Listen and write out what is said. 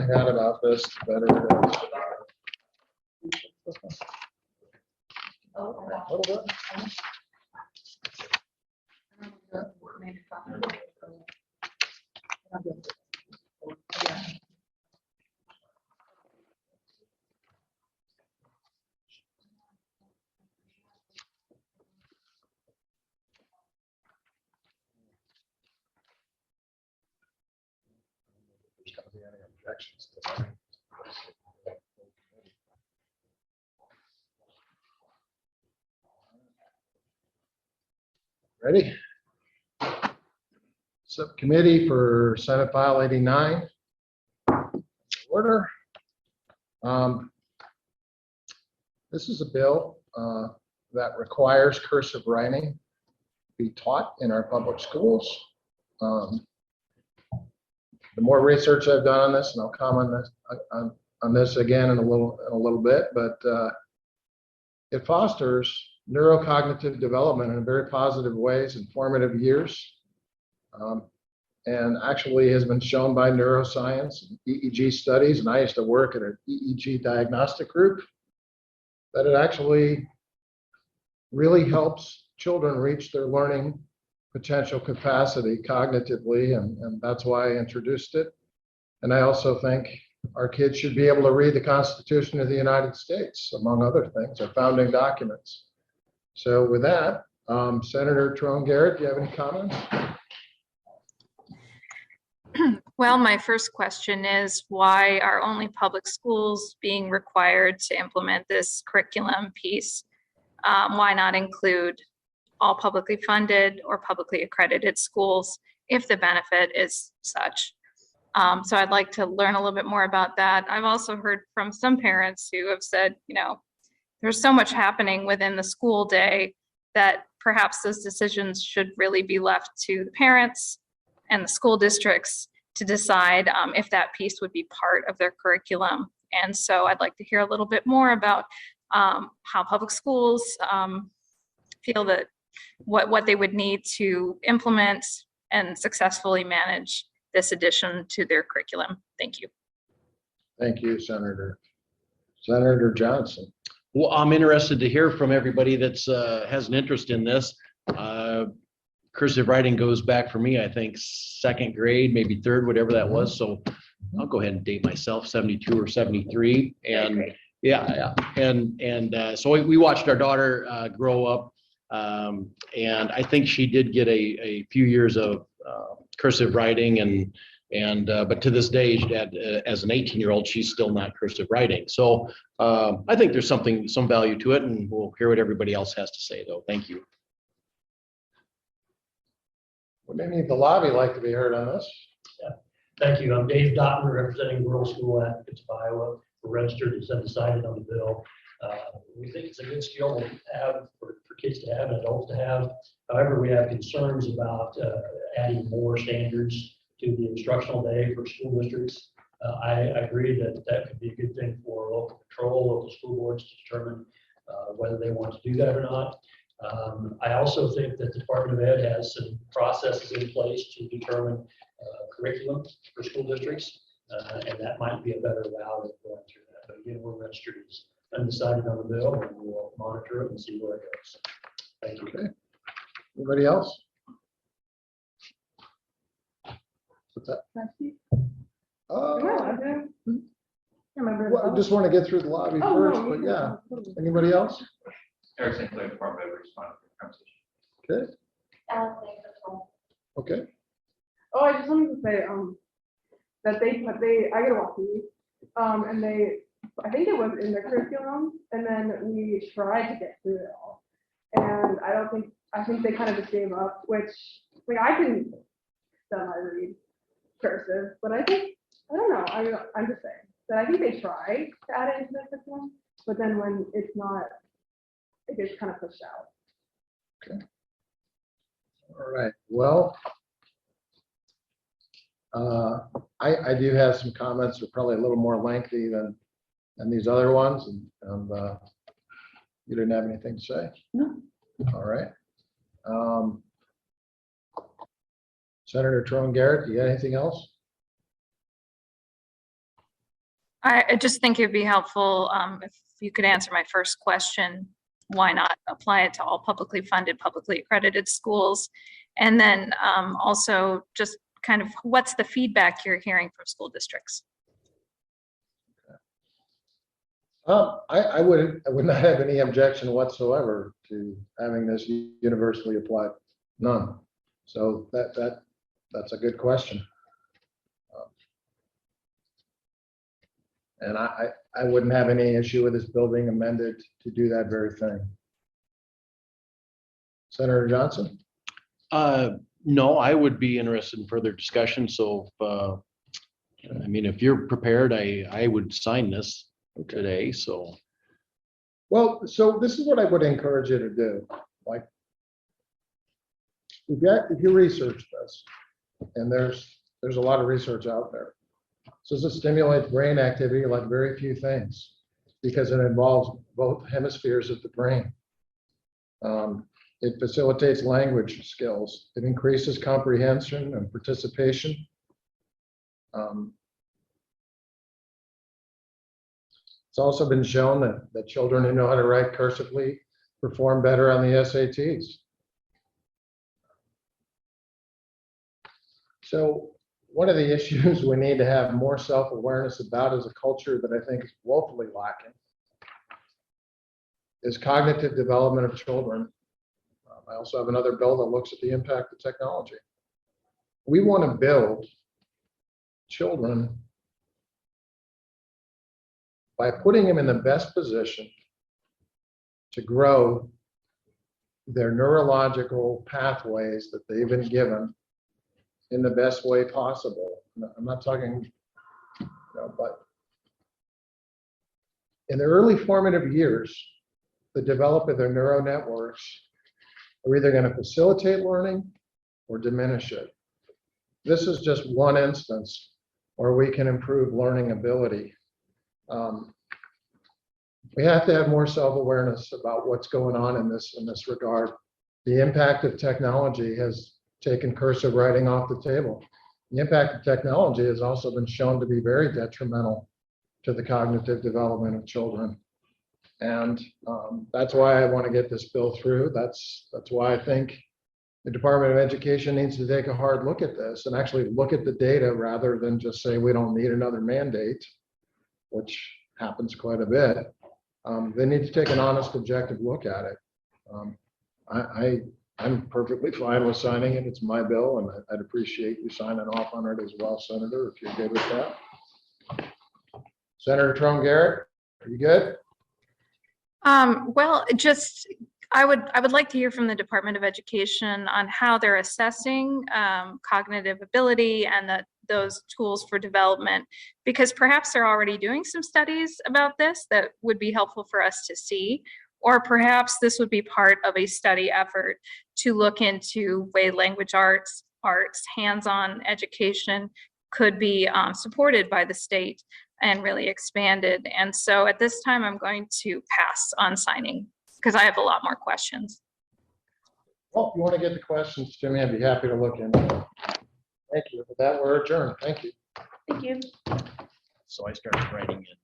find out about this, the better it is. A little bit. There's going to be any objections to that. Ready? Subcommittee for Senate File 89. Order. This is a bill that requires cursive writing to be taught in our public schools. The more research I've done on this, and I'll comment on this again in a little bit, but it fosters neurocognitive development in very positive ways in formative years, and actually has been shown by neuroscience and EEG studies, and I used to work at an EEG diagnostic group, that it actually really helps children reach their learning potential capacity cognitively, and that's why I introduced it. And I also think our kids should be able to read the Constitution of the United States, among other things, our founding documents. So with that, Senator Trone Garriott, do you have any comments? Well, my first question is, why are only public schools being required to implement this curriculum piece? Why not include all publicly funded or publicly accredited schools if the benefit is such? So I'd like to learn a little bit more about that. I've also heard from some parents who have said, there's so much happening within the school day that perhaps those decisions should really be left to the parents and the school districts to decide if that piece would be part of their curriculum. And so I'd like to hear a little bit more about how public schools feel that what they would need to implement and successfully manage this addition to their curriculum. Thank you. Thank you, Senator. Senator Johnson. Well, I'm interested to hear from everybody that's has an interest in this. Cursive writing goes back for me, I think, second grade, maybe third, whatever that was. So I'll go ahead and date myself, 72 or 73. And yeah. And so we watched our daughter grow up. And I think she did get a few years of cursive writing, but to this day, as an 18-year-old, she's still not cursive writing. So I think there's some value to it, and we'll hear what everybody else has to say, though. Thank you. Would any of the lobby like to be heard on this? Yeah. Thank you. I'm Dave Dottner, representing Rural School Advocates of Iowa. We're registered and undecided on the bill. We think it's a good skill to have for kids to have and adults to have. However, we have concerns about adding more standards to the instructional day for school districts. I agree that could be a good thing for local control, local school boards to determine whether they want to do that or not. I also think that the Department of Ed has some processes in place to determine curriculum for school districts, and that might be a better route of going through that. But again, we're registered as undecided on the bill, and we'll monitor it and see where it goes. Thank you. Okay. Anybody else? What's that? Well, I just want to get through the lobby first, but yeah. Anybody else? Eric St. Clair, Department of Response to Conversation. Okay. Okay. Oh, I just wanted to say that I get a walk TV, and I think it was in their curriculum, and then we tried to get through it all, and I think they kind of just gave up, which I can semi-read cursive, but I don't know, I'm just saying that I think they try to add it into their curriculum, but then when it's not, it gets kind of pushed out. Okay. All right. Well, I do have some comments that are probably a little more lengthy than these other ones, and you didn't have anything to say? No. All right. Senator Trone Garriott, do you got anything else? I just think it'd be helpful if you could answer my first question. Why not apply it to all publicly funded, publicly accredited schools? And then also just kind of what's the feedback you're hearing from school districts? I would not have any objection whatsoever to having this universally applied. None. So that's a good question. And I wouldn't have any issue with this bill being amended to do that very thing. Senator Johnson? No, I would be interested in further discussion. So, I mean, if you're prepared, I would sign this today. So, Well, so this is what I would encourage you to do. Like, if you research this, and there's a lot of research out there. So this stimulates brain activity like very few things because it involves both hemispheres of the brain. It facilitates language skills. It increases comprehension and participation. It's also been shown that children who know how to write cursively perform better on the SATs. So one of the issues we need to have more self-awareness about is a culture that I think is woefully lacking is cognitive development of children. I also have another bill that looks at the impact of technology. We want to build children by putting them in the best position to grow their neurological pathways that they've been given in the best way possible. I'm not talking, but in the early formative years, the development of their neural networks are either going to facilitate learning or diminish it. This is just one instance where we can improve learning ability. We have to have more self-awareness about what's going on in this regard. The impact of technology has taken cursive writing off the table. The impact of technology has also been shown to be very detrimental to the cognitive development of children. And that's why I want to get this bill through. That's why I think the Department of Education needs to take a hard look at this and actually look at the data rather than just say we don't need another mandate, which happens quite a bit. They need to take an honest, objective look at it. I'm perfectly fine with signing it. It's my bill, and I'd appreciate you signing off on it as well, Senator, if you're good with that. Senator Trone Garriott, are you good? Well, just I would like to hear from the Department of Education on how they're assessing cognitive ability and those tools for development, because perhaps they're already doing some studies about this that would be helpful for us to see, or perhaps this would be part of a study effort to look into way language arts, hands-on education could be supported by the state and really expanded. And so at this time, I'm going to pass on signing because I have a lot more questions. Well, if you want to get the questions to me, I'd be happy to look into it. Thank you. With that, we're adjourned. Thank you. Thank you. so I started writing it.